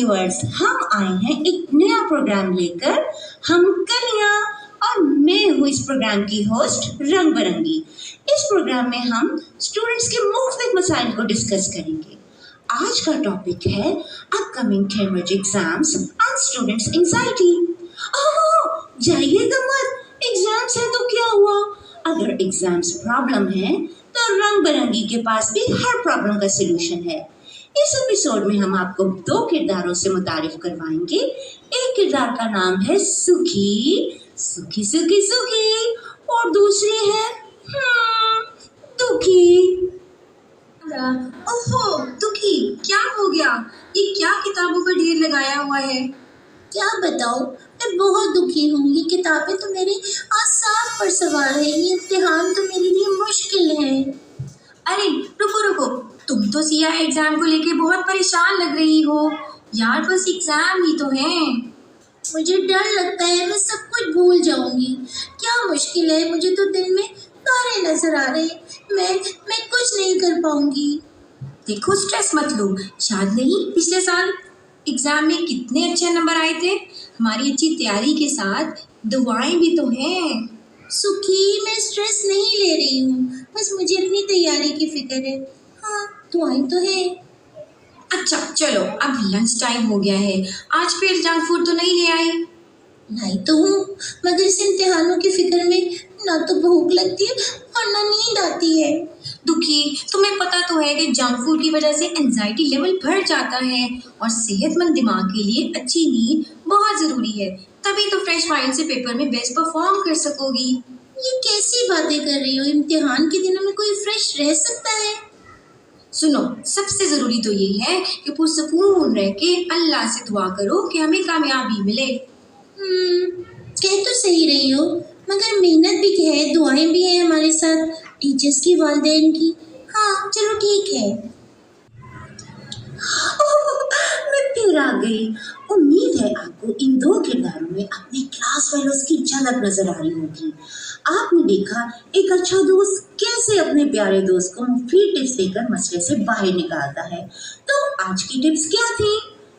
Viewers, हम आए हैं एक नया प्रोग्राम लेकर। हम कलियां और मैं हूँ इस प्रोग्राम की होस्ट रंग बिरंगी। इस प्रोग्राम में हम स्टूडेंट्स के मुख्तलिफ मसाइल को डिस्कस करेंगे। आज का टॉपिक है upcoming Cambridge exams and students anxiety. जाइएगा मत, एग्जाम्स है तो क्या हुआ? अगर एग्जाम्स प्रॉब्लम है तो रंग बिरंगी के पास भी हर प्रॉब्लम का सलूशन है। इस एपिसोड में हम आपको दो किरदारों से मुतारिफ करवाएंगे। एक किरदार का नाम है सुखी, सुखी सुखी सुखी, और दूसरी है दुखी। ओहो दुखी, क्या हो गया? ये क्या किताबों का ढेर लगाया हुआ है? क्या बताऊं, मैं बहुत दुखी हूँ। ये किताबें तो मेरे आसाम पर सवार है, ये इम्तिहान तो मेरे लिए मुश्किल है। अरे रुको रुको, तुम तो सिया एग्जाम को लेके बहुत परेशान लग रही हो। यार बस एग्जाम ही तो है। मुझे डर लगता है मैं सब कुछ भूल जाऊंगी। क्या मुश्किल है, मुझे तो दिन में तारे नजर आ रहे। मैं कुछ नहीं कर पाऊंगी। देखो स्ट्रेस मत लो, शायद नहीं पिछले साल एग्जाम में कितने अच्छे नंबर आए थे। हमारी अच्छी तैयारी के साथ दुआएं भी तो हैं। सुखी, मैं स्ट्रेस नहीं ले रही हूँ, बस मुझे अपनी तैयारी की फिक्र है। हाँ, दुआएं तो है। अच्छा चलो, अब लंच टाइम हो गया है। आज फिर जंक फूड तो नहीं ले आई? नहीं तो हूँ, मगर इस इम्तिहानों की फिक्र में ना तो भूख लगती है और ना नींद आती है। दुखी, तुम्हें पता तो है कि जंक फूड की वजह से एंजाइटी लेवल बढ़ जाता है और सेहतमंद दिमाग के लिए अच्छी नींद बहुत ज़रूरी है। तभी तो फ्रेश माइंड से पेपर में बेस्ट परफॉर्म कर सकोगी। ये कैसी बातें कर रही हो? इम्तिहान के दिनों में कोई फ्रेश रह सकता है? सुनो, सबसे ज़रूरी तो यही है कि पुरसकून रह के अल्लाह से दुआ करो कि हमें कामयाबी मिले। कह तो सही रही हो, मगर मेहनत भी है, दुआएं भी हैं हमारे साथ, टीचर्स की, वालिदैन की। हाँ चलो ठीक है। मैं फिर आ गई। उम्मीद है आपको इन दो किरदारों में अपने क्लास फेलोज की झलक नजर आ रही होगी। आपने देखा एक अच्छा दोस्त कैसे अपने प्यारे दोस्त को मुफीद टिप्स देकर मसले से बाहर निकालता है। तो आज की टिप्स क्या थी?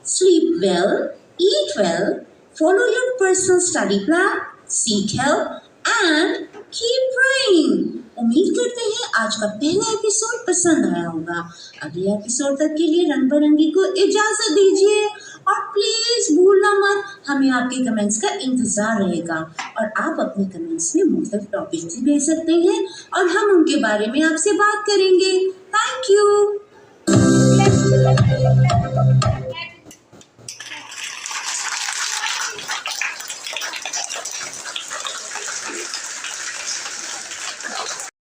Sleep well, eat well, follow your personal study plan, seek help and keep praying। उम्मीद करते हैं आज का पहला एपिसोड पसंद आया होगा। अगले एपिसोड तक के लिए रंग बिरंगी को इजाजत दीजिए और प्लीज भूलना मत, हमें आपके कमेंट्स का इंतजार रहेगा। और आप अपने कमेंट्स में मुख्तलिफ टॉपिक्स भी भेज सकते हैं और हम उनके बारे में आपसे बात करेंगे। Thank you.